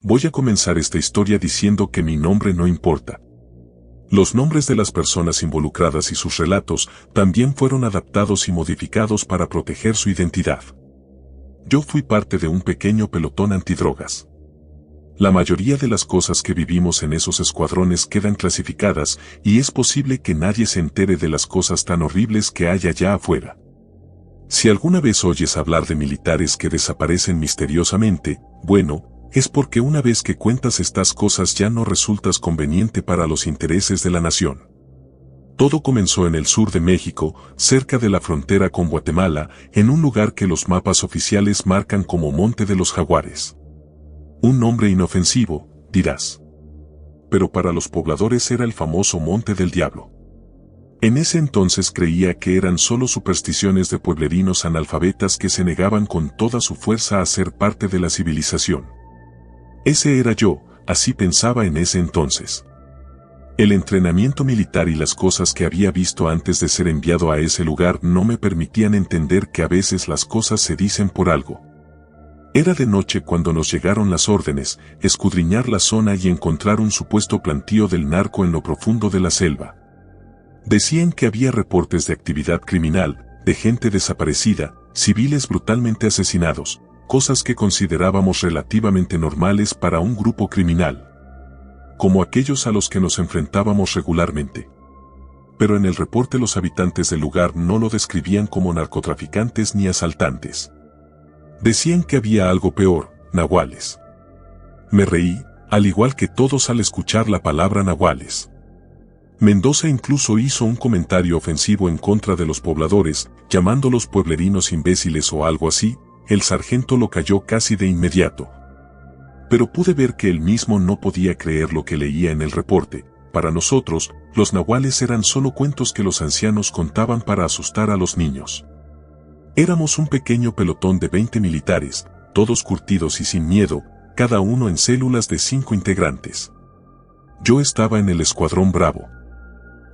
Voy a comenzar esta historia diciendo que mi nombre no importa. Los nombres de las personas involucradas y sus relatos también fueron adaptados y modificados para proteger su identidad. Yo fui parte de un pequeño pelotón antidrogas. La mayoría de las cosas que vivimos en esos escuadrones quedan clasificadas y es posible que nadie se entere de las cosas tan horribles que hay allá afuera. Si alguna vez oyes hablar de militares que desaparecen misteriosamente, bueno, es porque una vez que cuentas estas cosas ya no resultas conveniente para los intereses de la nación. Todo comenzó en el sur de México, cerca de la frontera con Guatemala, en un lugar que los mapas oficiales marcan como Monte de los Jaguares. Un nombre inofensivo, dirás. Pero para los pobladores era el famoso Monte del Diablo. En ese entonces creía que eran solo supersticiones de pueblerinos analfabetas que se negaban con toda su fuerza a ser parte de la civilización. Ese era yo, así pensaba en ese entonces. El entrenamiento militar y las cosas que había visto antes de ser enviado a ese lugar no me permitían entender que a veces las cosas se dicen por algo. Era de noche cuando nos llegaron las órdenes, escudriñar la zona y encontrar un supuesto plantío del narco en lo profundo de la selva. Decían que había reportes de actividad criminal, de gente desaparecida, civiles brutalmente asesinados, cosas que considerábamos relativamente normales para un grupo criminal, como aquellos a los que nos enfrentábamos regularmente. Pero en el reporte los habitantes del lugar no lo describían como narcotraficantes ni asaltantes. Decían que había algo peor, nahuales. Me reí, al igual que todos al escuchar la palabra nahuales. Mendoza incluso hizo un comentario ofensivo en contra de los pobladores, llamándolos pueblerinos imbéciles o algo así. El sargento lo calló casi de inmediato. Pero pude ver que él mismo no podía creer lo que leía en el reporte. Para nosotros, los nahuales eran solo cuentos que los ancianos contaban para asustar a los niños. Éramos un pequeño pelotón de 20 militares, todos curtidos y sin miedo, cada uno en células de 5 integrantes. Yo estaba en el Escuadrón Bravo.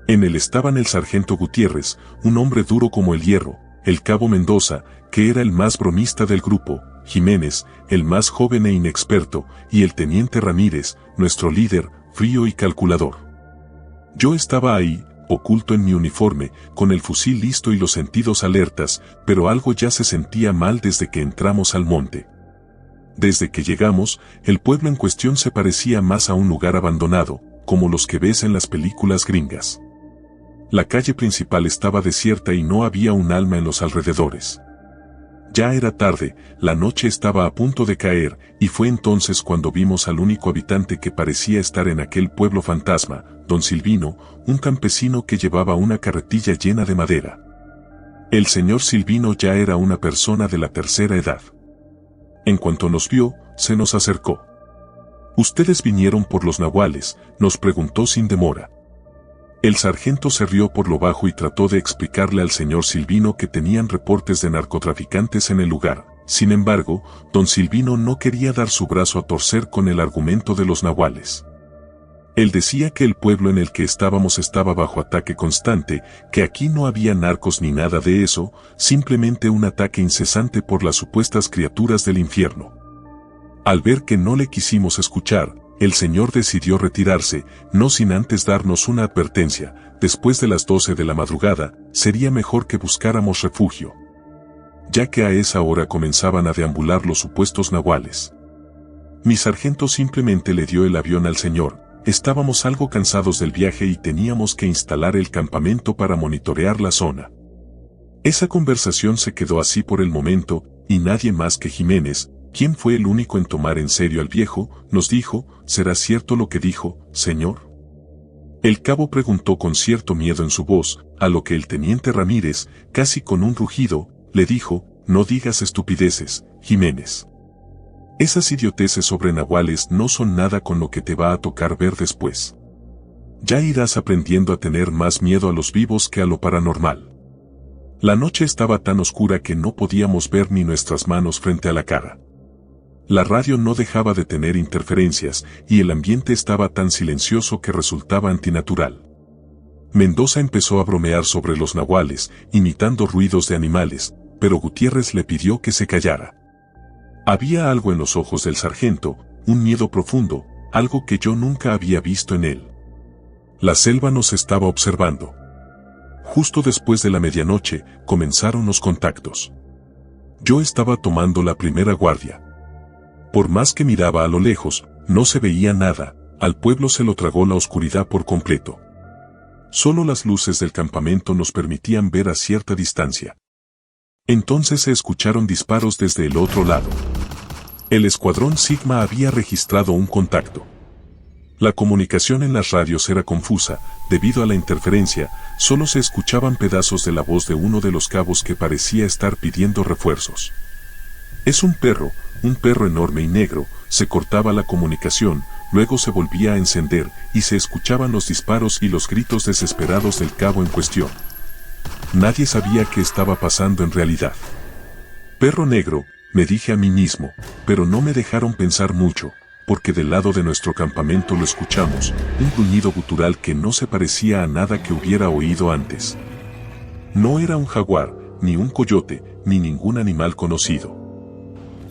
En él estaban el sargento Gutiérrez, un hombre duro como el hierro, el cabo Mendoza, que era el más bromista del grupo, Jiménez, el más joven e inexperto, y el teniente Ramírez, nuestro líder, frío y calculador. Yo estaba ahí, oculto en mi uniforme, con el fusil listo y los sentidos alertas, pero algo ya se sentía mal desde que entramos al monte. Desde que llegamos, el pueblo en cuestión se parecía más a un lugar abandonado, como los que ves en las películas gringas. La calle principal estaba desierta y no había un alma en los alrededores. Ya era tarde, la noche estaba a punto de caer, y fue entonces cuando vimos al único habitante que parecía estar en aquel pueblo fantasma, don Silvino, un campesino que llevaba una carretilla llena de madera. El señor Silvino ya era una persona de la tercera edad. En cuanto nos vio, se nos acercó. «¿Ustedes vinieron por los nahuales?», nos preguntó sin demora. El sargento se rió por lo bajo y trató de explicarle al señor Silvino que tenían reportes de narcotraficantes en el lugar. Sin embargo, don Silvino no quería dar su brazo a torcer con el argumento de los nahuales. Él decía que el pueblo en el que estábamos estaba bajo ataque constante, que aquí no había narcos ni nada de eso, simplemente un ataque incesante por las supuestas criaturas del infierno. Al ver que no le quisimos escuchar, el señor decidió retirarse, no sin antes darnos una advertencia: después de las 12 de la madrugada, sería mejor que buscáramos refugio, ya que a esa hora comenzaban a deambular los supuestos nahuales. Mi sargento simplemente le dio el avión al señor. Estábamos algo cansados del viaje y teníamos que instalar el campamento para monitorear la zona. Esa conversación se quedó así por el momento, y nadie más que Jiménez, quien fue el único en tomar en serio al viejo, nos dijo: ¿será cierto lo que dijo, señor? El cabo preguntó con cierto miedo en su voz, a lo que el teniente Ramírez, casi con un rugido, le dijo: no digas estupideces, Jiménez. Esas idioteces sobre nahuales no son nada con lo que te va a tocar ver después. Ya irás aprendiendo a tener más miedo a los vivos que a lo paranormal. La noche estaba tan oscura que no podíamos ver ni nuestras manos frente a la cara. La radio no dejaba de tener interferencias, y el ambiente estaba tan silencioso que resultaba antinatural. Mendoza empezó a bromear sobre los nahuales, imitando ruidos de animales, pero Gutiérrez le pidió que se callara. Había algo en los ojos del sargento, un miedo profundo, algo que yo nunca había visto en él. La selva nos estaba observando. Justo después de la medianoche, comenzaron los contactos. Yo estaba tomando la primera guardia. Por más que miraba a lo lejos, no se veía nada, al pueblo se lo tragó la oscuridad por completo. Solo las luces del campamento nos permitían ver a cierta distancia. Entonces se escucharon disparos desde el otro lado. El escuadrón Sigma había registrado un contacto. La comunicación en las radios era confusa, debido a la interferencia, solo se escuchaban pedazos de la voz de uno de los cabos que parecía estar pidiendo refuerzos. Es un perro enorme y negro, se cortaba la comunicación, luego se volvía a encender y se escuchaban los disparos y los gritos desesperados del cabo en cuestión. Nadie sabía qué estaba pasando en realidad. Perro negro, me dije a mí mismo, pero no me dejaron pensar mucho, porque del lado de nuestro campamento lo escuchamos, un gruñido gutural que no se parecía a nada que hubiera oído antes. No era un jaguar, ni un coyote, ni ningún animal conocido.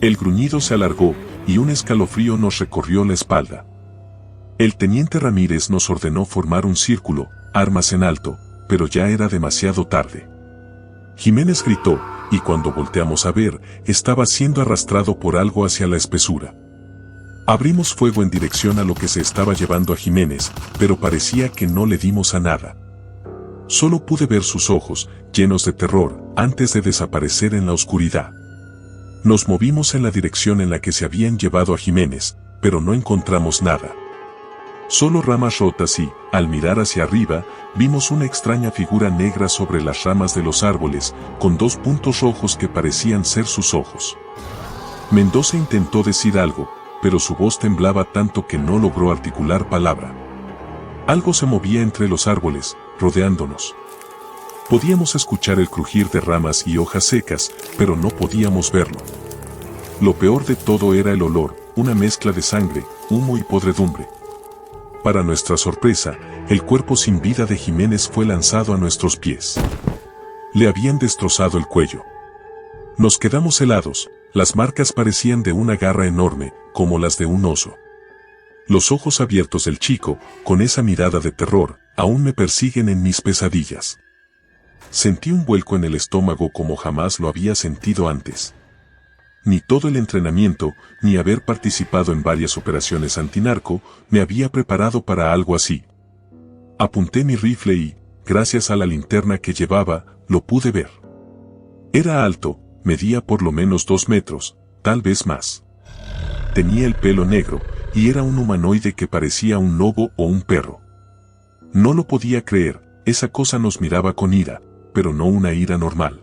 El gruñido se alargó, y un escalofrío nos recorrió la espalda. El teniente Ramírez nos ordenó formar un círculo, armas en alto, pero ya era demasiado tarde. Jiménez gritó, y cuando volteamos a ver, estaba siendo arrastrado por algo hacia la espesura. Abrimos fuego en dirección a lo que se estaba llevando a Jiménez, pero parecía que no le dimos a nada. Solo pude ver sus ojos, llenos de terror, antes de desaparecer en la oscuridad. Nos movimos en la dirección en la que se habían llevado a Jiménez, pero no encontramos nada. Solo ramas rotas y, al mirar hacia arriba, vimos una extraña figura negra sobre las ramas de los árboles, con dos puntos rojos que parecían ser sus ojos. Mendoza intentó decir algo, pero su voz temblaba tanto que no logró articular palabra. Algo se movía entre los árboles, rodeándonos. Podíamos escuchar el crujir de ramas y hojas secas, pero no podíamos verlo. Lo peor de todo era el olor, una mezcla de sangre, humo y podredumbre. Para nuestra sorpresa, el cuerpo sin vida de Jiménez fue lanzado a nuestros pies. Le habían destrozado el cuello. Nos quedamos helados, las marcas parecían de una garra enorme, como las de un oso. Los ojos abiertos del chico, con esa mirada de terror, aún me persiguen en mis pesadillas. Sentí un vuelco en el estómago como jamás lo había sentido antes. Ni todo el entrenamiento, ni haber participado en varias operaciones antinarco, me había preparado para algo así. Apunté mi rifle y, gracias a la linterna que llevaba, lo pude ver. Era alto, medía por lo menos 2 metros, tal vez más. Tenía el pelo negro, y era un humanoide que parecía un lobo o un perro. No lo podía creer, esa cosa nos miraba con ira, pero no una ira normal.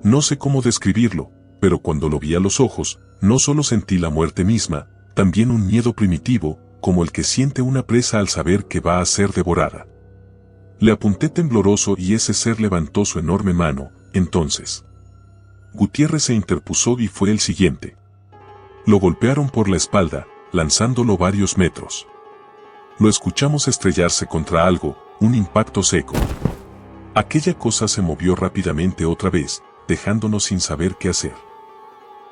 No sé cómo describirlo, pero cuando lo vi a los ojos, no solo sentí la muerte misma, también un miedo primitivo, como el que siente una presa al saber que va a ser devorada. Le apunté tembloroso y ese ser levantó su enorme mano, entonces. Gutiérrez se interpuso y fue el siguiente. Lo golpearon por la espalda, lanzándolo varios metros. Lo escuchamos estrellarse contra algo, un impacto seco. Aquella cosa se movió rápidamente otra vez, dejándonos sin saber qué hacer.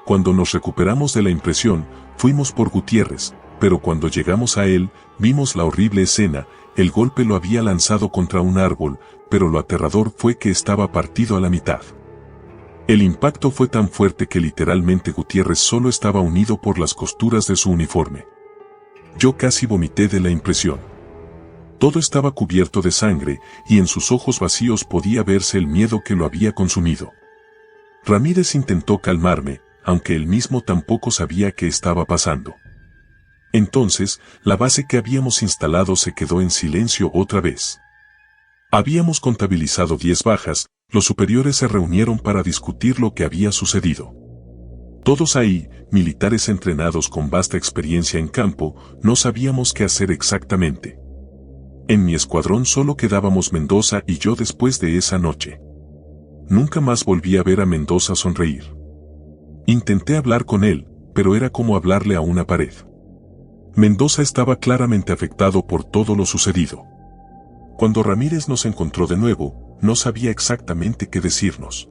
Cuando nos recuperamos de la impresión, fuimos por Gutiérrez, pero cuando llegamos a él, vimos la horrible escena, el golpe lo había lanzado contra un árbol, pero lo aterrador fue que estaba partido a la mitad. El impacto fue tan fuerte que literalmente Gutiérrez solo estaba unido por las costuras de su uniforme. Yo casi vomité de la impresión. Todo estaba cubierto de sangre, y en sus ojos vacíos podía verse el miedo que lo había consumido. Ramírez intentó calmarme, aunque él mismo tampoco sabía qué estaba pasando. Entonces, la base que habíamos instalado se quedó en silencio otra vez. Habíamos contabilizado 10 bajas, los superiores se reunieron para discutir lo que había sucedido. Todos ahí, militares entrenados con vasta experiencia en campo, no sabíamos qué hacer exactamente. En mi escuadrón solo quedábamos Mendoza y yo después de esa noche. Nunca más volví a ver a Mendoza sonreír. Intenté hablar con él, pero era como hablarle a una pared. Mendoza estaba claramente afectado por todo lo sucedido. Cuando Ramírez nos encontró de nuevo, no sabía exactamente qué decirnos.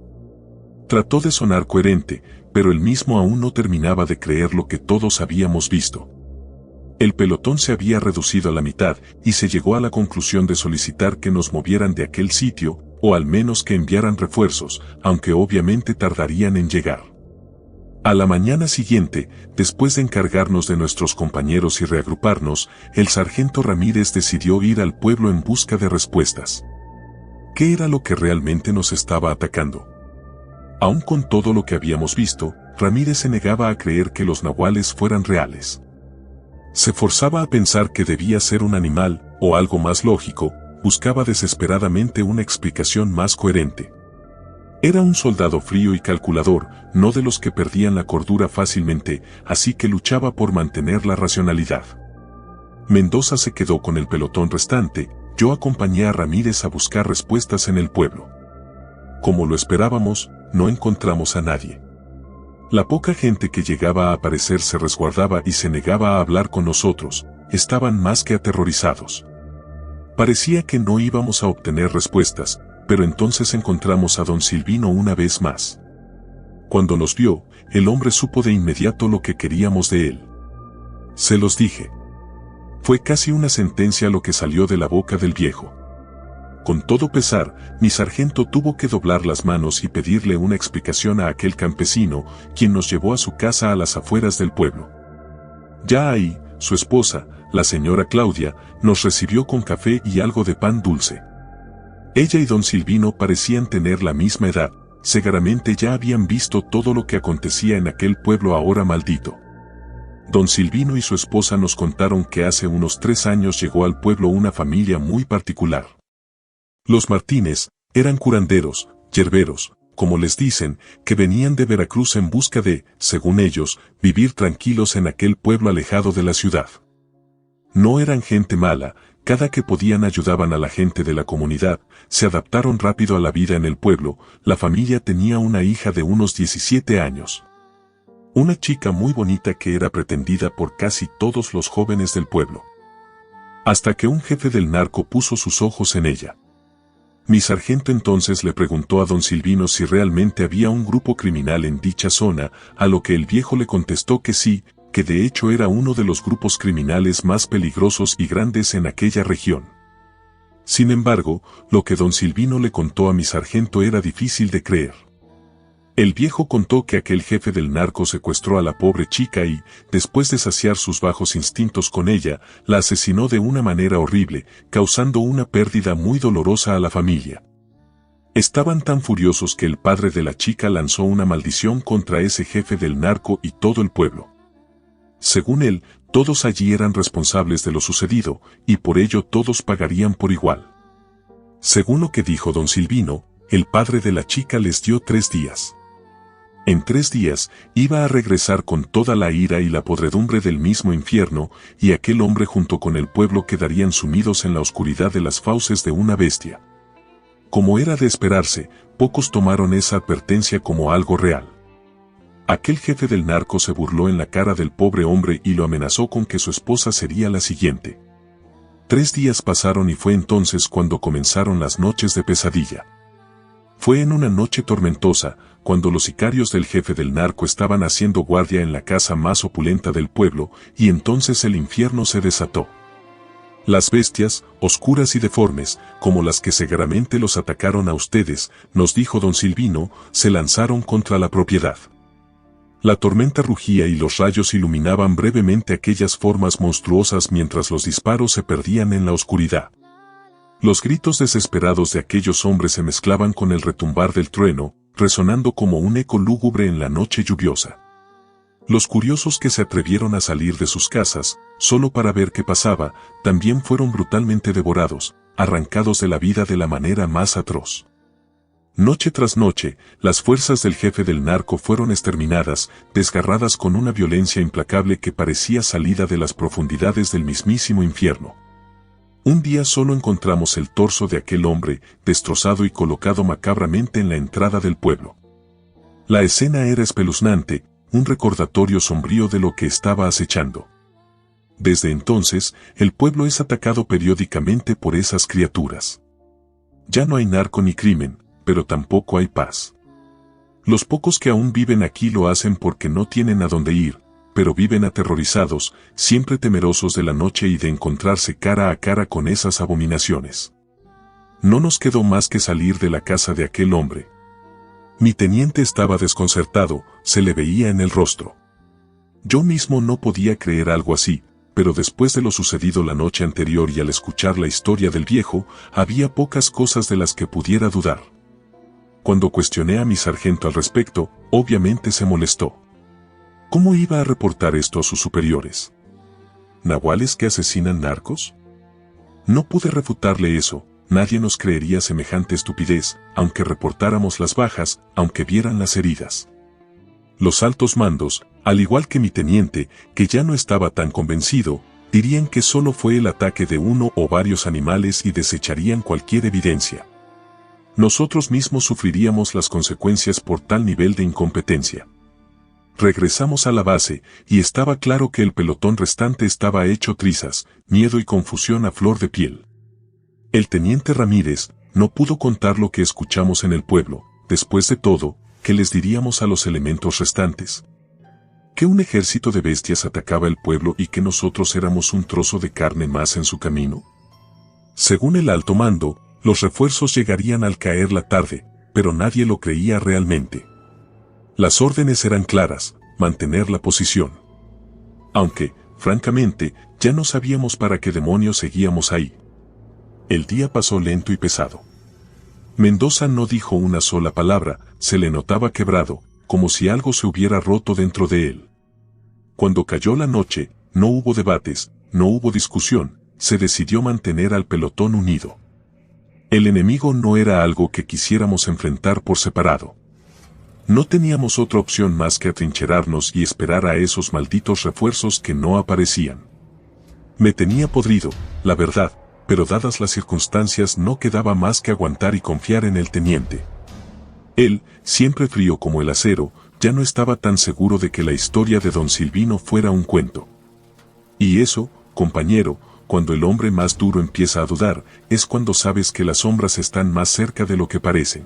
Trató de sonar coherente, pero él mismo aún no terminaba de creer lo que todos habíamos visto. El pelotón se había reducido a la mitad y se llegó a la conclusión de solicitar que nos movieran de aquel sitio, o al menos que enviaran refuerzos, aunque obviamente tardarían en llegar. A la mañana siguiente, después de encargarnos de nuestros compañeros y reagruparnos, el sargento Ramírez decidió ir al pueblo en busca de respuestas. ¿Qué era lo que realmente nos estaba atacando? Aún con todo lo que habíamos visto, Ramírez se negaba a creer que los nahuales fueran reales. Se forzaba a pensar que debía ser un animal, o algo más lógico, buscaba desesperadamente una explicación más coherente. Era un soldado frío y calculador, no de los que perdían la cordura fácilmente, así que luchaba por mantener la racionalidad. Mendoza se quedó con el pelotón restante, yo acompañé a Ramírez a buscar respuestas en el pueblo. Como lo esperábamos, no encontramos a nadie. La poca gente que llegaba a aparecer se resguardaba y se negaba a hablar con nosotros, estaban más que aterrorizados. Parecía que no íbamos a obtener respuestas, pero entonces encontramos a don Silvino una vez más. Cuando nos vio, el hombre supo de inmediato lo que queríamos de él. Se los dije. Fue casi una sentencia lo que salió de la boca del viejo. Con todo pesar, mi sargento tuvo que doblar las manos y pedirle una explicación a aquel campesino, quien nos llevó a su casa a las afueras del pueblo. Ya ahí, su esposa, la señora Claudia, nos recibió con café y algo de pan dulce. Ella y don Silvino parecían tener la misma edad, seguramente ya habían visto todo lo que acontecía en aquel pueblo ahora maldito. Don Silvino y su esposa nos contaron que hace unos 3 años llegó al pueblo una familia muy particular. Los Martínez eran curanderos, yerberos, como les dicen, que venían de Veracruz en busca de, según ellos, vivir tranquilos en aquel pueblo alejado de la ciudad. No eran gente mala, cada que podían ayudaban a la gente de la comunidad, se adaptaron rápido a la vida en el pueblo, la familia tenía una hija de unos 17 años. Una chica muy bonita que era pretendida por casi todos los jóvenes del pueblo. Hasta que un jefe del narco puso sus ojos en ella. Mi sargento entonces le preguntó a don Silvino si realmente había un grupo criminal en dicha zona, a lo que el viejo le contestó que sí, que de hecho era uno de los grupos criminales más peligrosos y grandes en aquella región. Sin embargo, lo que don Silvino le contó a mi sargento era difícil de creer. El viejo contó que aquel jefe del narco secuestró a la pobre chica y, después de saciar sus bajos instintos con ella, la asesinó de una manera horrible, causando una pérdida muy dolorosa a la familia. Estaban tan furiosos que el padre de la chica lanzó una maldición contra ese jefe del narco y todo el pueblo. Según él, todos allí eran responsables de lo sucedido, y por ello todos pagarían por igual. Según lo que dijo don Silvino, el padre de la chica les dio 3 días. En 3 días, iba a regresar con toda la ira y la podredumbre del mismo infierno, y aquel hombre junto con el pueblo quedarían sumidos en la oscuridad de las fauces de una bestia. Como era de esperarse, pocos tomaron esa advertencia como algo real. Aquel jefe del narco se burló en la cara del pobre hombre y lo amenazó con que su esposa sería la siguiente. 3 días pasaron y fue entonces cuando comenzaron las noches de pesadilla. Fue en una noche tormentosa, cuando los sicarios del jefe del narco estaban haciendo guardia en la casa más opulenta del pueblo, y entonces el infierno se desató. Las bestias, oscuras y deformes, como las que seguramente los atacaron a ustedes, nos dijo don Silvino, se lanzaron contra la propiedad. La tormenta rugía y los rayos iluminaban brevemente aquellas formas monstruosas mientras los disparos se perdían en la oscuridad. Los gritos desesperados de aquellos hombres se mezclaban con el retumbar del trueno, resonando como un eco lúgubre en la noche lluviosa. Los curiosos que se atrevieron a salir de sus casas, solo para ver qué pasaba, también fueron brutalmente devorados, arrancados de la vida de la manera más atroz. Noche tras noche, las fuerzas del jefe del narco fueron exterminadas, desgarradas con una violencia implacable que parecía salida de las profundidades del mismísimo infierno. Un día solo encontramos el torso de aquel hombre, destrozado y colocado macabramente en la entrada del pueblo. La escena era espeluznante, un recordatorio sombrío de lo que estaba acechando. Desde entonces, el pueblo es atacado periódicamente por esas criaturas. Ya no hay narco ni crimen, pero tampoco hay paz. Los pocos que aún viven aquí lo hacen porque no tienen a dónde ir, pero viven aterrorizados, siempre temerosos de la noche y de encontrarse cara a cara con esas abominaciones. No nos quedó más que salir de la casa de aquel hombre. Mi teniente estaba desconcertado, se le veía en el rostro. Yo mismo no podía creer algo así, pero después de lo sucedido la noche anterior y al escuchar la historia del viejo, había pocas cosas de las que pudiera dudar. Cuando cuestioné a mi sargento al respecto, obviamente se molestó. ¿Cómo iba a reportar esto a sus superiores? ¿Nahuales que asesinan narcos? No pude refutarle eso, nadie nos creería semejante estupidez, aunque reportáramos las bajas, aunque vieran las heridas. Los altos mandos, al igual que mi teniente, que ya no estaba tan convencido, dirían que solo fue el ataque de uno o varios animales y desecharían cualquier evidencia. Nosotros mismos sufriríamos las consecuencias por tal nivel de incompetencia. Regresamos a la base, y estaba claro que el pelotón restante estaba hecho trizas, miedo y confusión a flor de piel. El teniente Ramírez no pudo contar lo que escuchamos en el pueblo. Después de todo, ¿qué les diríamos a los elementos restantes? Que un ejército de bestias atacaba el pueblo y que nosotros éramos un trozo de carne más en su camino. Según el alto mando, los refuerzos llegarían al caer la tarde, pero nadie lo creía realmente. Las órdenes eran claras, mantener la posición. Aunque, francamente, ya no sabíamos para qué demonios seguíamos ahí. El día pasó lento y pesado. Mendoza no dijo una sola palabra, se le notaba quebrado, como si algo se hubiera roto dentro de él. Cuando cayó la noche, no hubo debates, no hubo discusión, se decidió mantener al pelotón unido. El enemigo no era algo que quisiéramos enfrentar por separado. No teníamos otra opción más que atrincherarnos y esperar a esos malditos refuerzos que no aparecían. Me tenía podrido, la verdad, pero dadas las circunstancias no quedaba más que aguantar y confiar en el teniente. Él, siempre frío como el acero, ya no estaba tan seguro de que la historia de don Silvino fuera un cuento. Y eso, compañero, cuando el hombre más duro empieza a dudar, es cuando sabes que las sombras están más cerca de lo que parecen.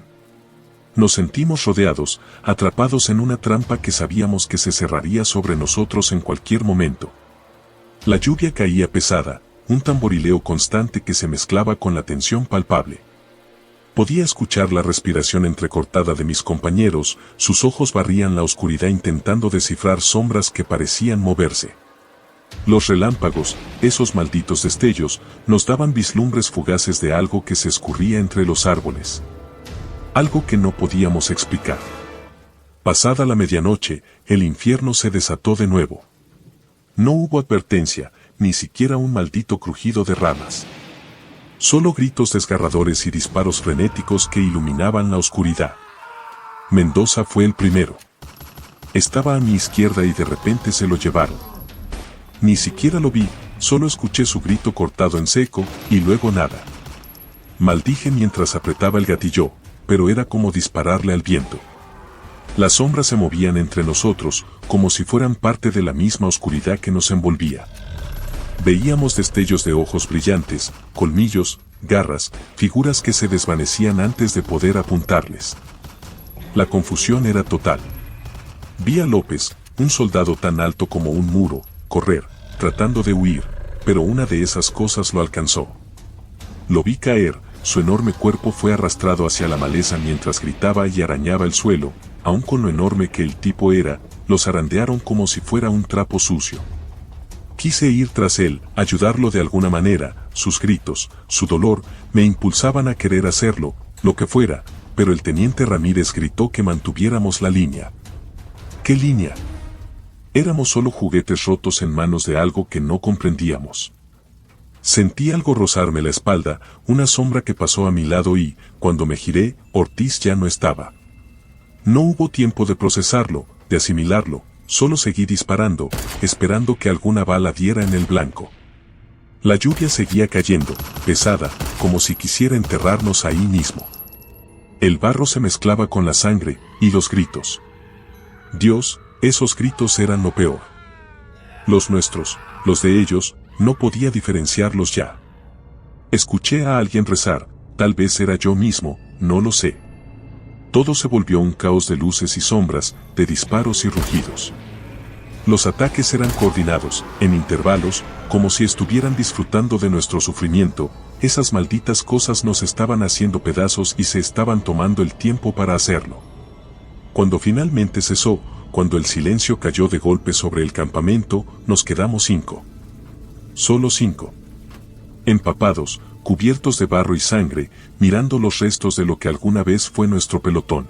Nos sentimos rodeados, atrapados en una trampa que sabíamos que se cerraría sobre nosotros en cualquier momento. La lluvia caía pesada, un tamborileo constante que se mezclaba con la tensión palpable. Podía escuchar la respiración entrecortada de mis compañeros, sus ojos barrían la oscuridad intentando descifrar sombras que parecían moverse. Los relámpagos, esos malditos destellos, nos daban vislumbres fugaces de algo que se escurría entre los árboles. Algo que no podíamos explicar. Pasada la medianoche, el infierno se desató de nuevo. No hubo advertencia, ni siquiera un maldito crujido de ramas. Solo gritos desgarradores y disparos frenéticos que iluminaban la oscuridad. Mendoza fue el primero. Estaba a mi izquierda y de repente se lo llevaron. Ni siquiera lo vi, solo escuché su grito cortado en seco, y luego nada. Maldije mientras apretaba el gatillo, pero era como dispararle al viento. Las sombras se movían entre nosotros, como si fueran parte de la misma oscuridad que nos envolvía. Veíamos destellos de ojos brillantes, colmillos, garras, figuras que se desvanecían antes de poder apuntarles. La confusión era total. Vi a López, un soldado tan alto como un muro, correr, tratando de huir, pero una de esas cosas lo alcanzó. Lo vi caer, su enorme cuerpo fue arrastrado hacia la maleza mientras gritaba y arañaba el suelo, aun con lo enorme que el tipo era, lo zarandearon como si fuera un trapo sucio. Quise ir tras él, ayudarlo de alguna manera, sus gritos, su dolor, me impulsaban a querer hacerlo, lo que fuera, pero el teniente Ramírez gritó que mantuviéramos la línea. ¿Qué línea? Éramos solo juguetes rotos en manos de algo que no comprendíamos. Sentí algo rozarme la espalda, una sombra que pasó a mi lado y, cuando me giré, Ortiz ya no estaba. No hubo tiempo de procesarlo, de asimilarlo, solo seguí disparando, esperando que alguna bala diera en el blanco. La lluvia seguía cayendo, pesada, como si quisiera enterrarnos ahí mismo. El barro se mezclaba con la sangre, y los gritos. Dios, esos gritos eran lo peor. Los nuestros, los de ellos, no podía diferenciarlos ya. Escuché a alguien rezar, tal vez era yo mismo, no lo sé. Todo se volvió un caos de luces y sombras, de disparos y rugidos. Los ataques eran coordinados, en intervalos, como si estuvieran disfrutando de nuestro sufrimiento. Esas malditas cosas nos estaban haciendo pedazos y se estaban tomando el tiempo para hacerlo. Cuando finalmente cesó, cuando el silencio cayó de golpe sobre el campamento, nos quedamos 5. Solo 5. Empapados, cubiertos de barro y sangre, mirando los restos de lo que alguna vez fue nuestro pelotón.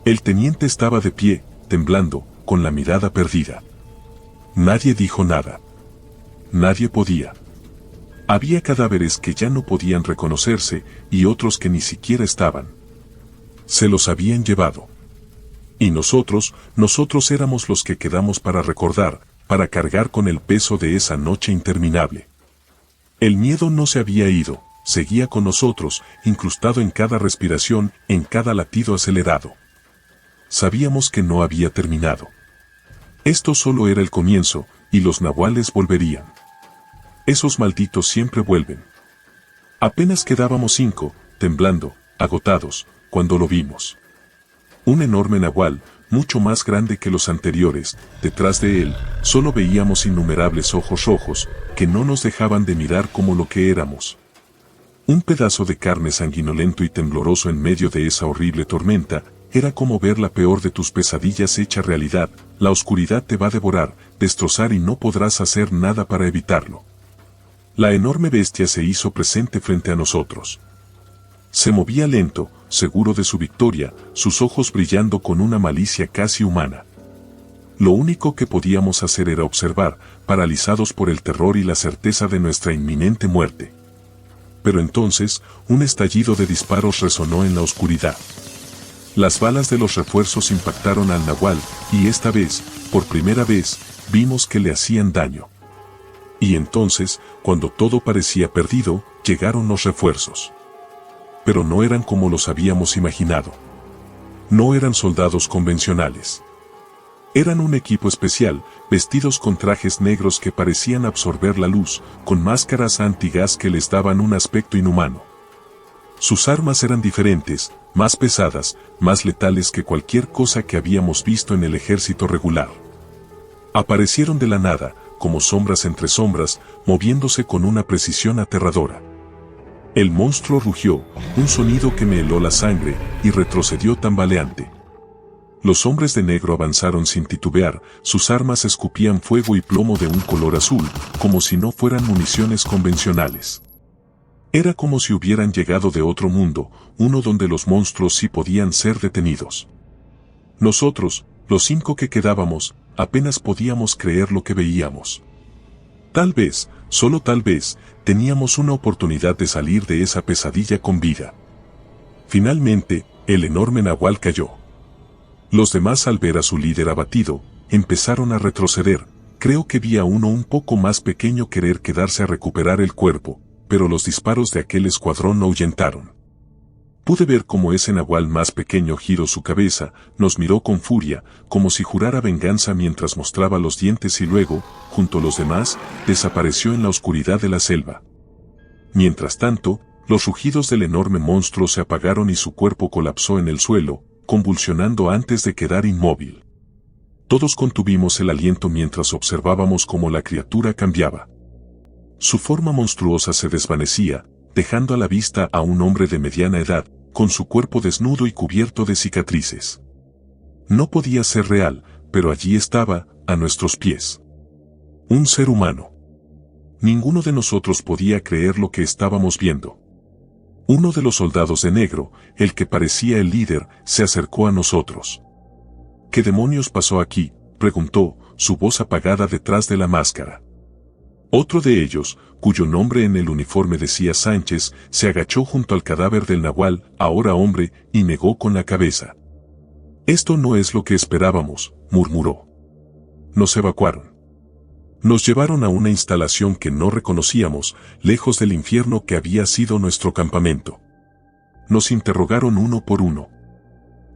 El teniente estaba de pie, temblando, con la mirada perdida. Nadie dijo nada. Nadie podía. Había cadáveres que ya no podían reconocerse y otros que ni siquiera estaban. Se los habían llevado. Y nosotros éramos los que quedamos para recordar, para cargar con el peso de esa noche interminable. El miedo no se había ido, seguía con nosotros, incrustado en cada respiración, en cada latido acelerado. Sabíamos que no había terminado. Esto solo era el comienzo, y los nahuales volverían. Esos malditos siempre vuelven. Apenas quedábamos 5, temblando, agotados, cuando lo vimos. Un enorme nahual, mucho más grande que los anteriores, detrás de él, solo veíamos innumerables ojos rojos, que no nos dejaban de mirar como lo que éramos. Un pedazo de carne sanguinolento y tembloroso en medio de esa horrible tormenta, era como ver la peor de tus pesadillas hecha realidad. La oscuridad te va a devorar, destrozar y no podrás hacer nada para evitarlo. La enorme bestia se hizo presente frente a nosotros. Se movía lento, seguro de su victoria, sus ojos brillando con una malicia casi humana. Lo único que podíamos hacer era observar, paralizados por el terror y la certeza de nuestra inminente muerte. Pero entonces, un estallido de disparos resonó en la oscuridad. Las balas de los refuerzos impactaron al nahual, y esta vez, por primera vez, vimos que le hacían daño. Y entonces, cuando todo parecía perdido, llegaron los refuerzos. Pero no eran como los habíamos imaginado. No eran soldados convencionales. Eran un equipo especial, vestidos con trajes negros que parecían absorber la luz, con máscaras antigas que les daban un aspecto inhumano. Sus armas eran diferentes, más pesadas, más letales que cualquier cosa que habíamos visto en el ejército regular. Aparecieron de la nada, como sombras entre sombras, moviéndose con una precisión aterradora. El monstruo rugió, un sonido que me heló la sangre, y retrocedió tambaleante. Los hombres de negro avanzaron sin titubear, sus armas escupían fuego y plomo de un color azul, como si no fueran municiones convencionales. Era como si hubieran llegado de otro mundo, uno donde los monstruos sí podían ser detenidos. Nosotros, los 5 que quedábamos, apenas podíamos creer lo que veíamos. Tal vez, solo tal vez, teníamos una oportunidad de salir de esa pesadilla con vida. Finalmente, el enorme nahual cayó. Los demás, al ver a su líder abatido, empezaron a retroceder. Creo que vi a uno un poco más pequeño querer quedarse a recuperar el cuerpo, pero los disparos de aquel escuadrón no ahuyentaron. Pude ver cómo ese nahual más pequeño giró su cabeza, nos miró con furia, como si jurara venganza mientras mostraba los dientes y luego, junto a los demás, desapareció en la oscuridad de la selva. Mientras tanto, los rugidos del enorme monstruo se apagaron y su cuerpo colapsó en el suelo, convulsionando antes de quedar inmóvil. Todos contuvimos el aliento mientras observábamos cómo la criatura cambiaba. Su forma monstruosa se desvanecía, dejando a la vista a un hombre de mediana edad, con su cuerpo desnudo y cubierto de cicatrices. No podía ser real, pero allí estaba, a nuestros pies. Un ser humano. Ninguno de nosotros podía creer lo que estábamos viendo. Uno de los soldados de negro, el que parecía el líder, se acercó a nosotros. ¿Qué demonios pasó aquí?, preguntó, su voz apagada detrás de la máscara. Otro de ellos, cuyo nombre en el uniforme decía Sánchez, se agachó junto al cadáver del nahual, ahora hombre, y negó con la cabeza. Esto no es lo que esperábamos, murmuró. Nos evacuaron. Nos llevaron a una instalación que no reconocíamos, lejos del infierno que había sido nuestro campamento. Nos interrogaron uno por uno.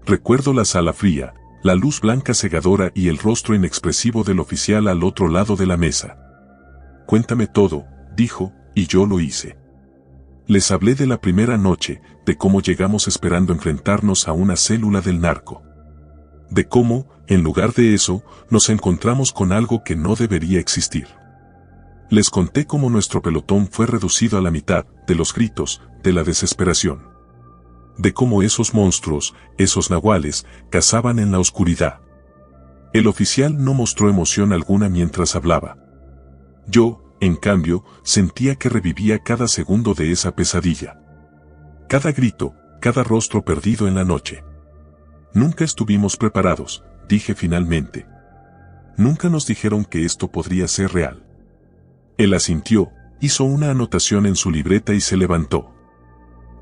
Recuerdo la sala fría, la luz blanca cegadora y el rostro inexpresivo del oficial al otro lado de la mesa. Cuéntame todo, dijo, y yo lo hice. Les hablé de la primera noche, de cómo llegamos esperando enfrentarnos a una célula del narco. De cómo, en lugar de eso, nos encontramos con algo que no debería existir. Les conté cómo nuestro pelotón fue reducido a la mitad, de los gritos, de la desesperación. De cómo esos monstruos, esos nahuales, cazaban en la oscuridad. El oficial no mostró emoción alguna mientras hablaba. Yo, en cambio, sentía que revivía cada segundo de esa pesadilla. Cada grito, cada rostro perdido en la noche. Nunca estuvimos preparados, dije finalmente. Nunca nos dijeron que esto podría ser real. Él asintió, hizo una anotación en su libreta y se levantó.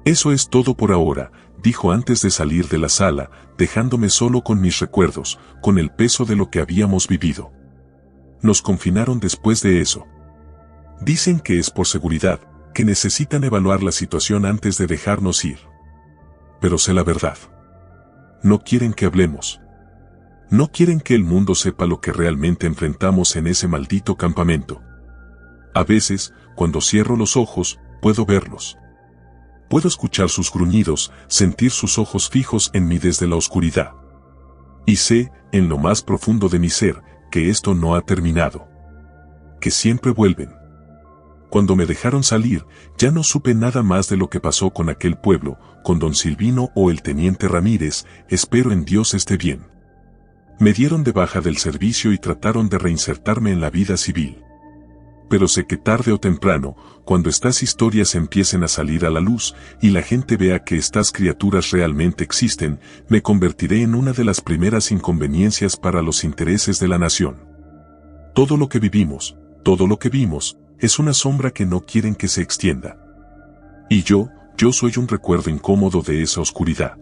Eso es todo por ahora, dijo antes de salir de la sala, dejándome solo con mis recuerdos, con el peso de lo que habíamos vivido. Nos confinaron después de eso. Dicen que es por seguridad, que necesitan evaluar la situación antes de dejarnos ir. Pero sé la verdad. No quieren que hablemos. No quieren que el mundo sepa lo que realmente enfrentamos en ese maldito campamento. A veces, cuando cierro los ojos, puedo verlos. Puedo escuchar sus gruñidos, sentir sus ojos fijos en mí desde la oscuridad. Y sé, en lo más profundo de mi ser, que esto no ha terminado. Que siempre vuelven. Cuando me dejaron salir, ya no supe nada más de lo que pasó con aquel pueblo, con don Silvino o el teniente Ramírez, espero en Dios esté bien. Me dieron de baja del servicio y trataron de reinsertarme en la vida civil. Pero sé que tarde o temprano, cuando estas historias empiecen a salir a la luz y la gente vea que estas criaturas realmente existen, me convertiré en una de las primeras inconveniencias para los intereses de la nación. Todo lo que vivimos, todo lo que vimos, es una sombra que no quieren que se extienda. Y yo soy un recuerdo incómodo de esa oscuridad.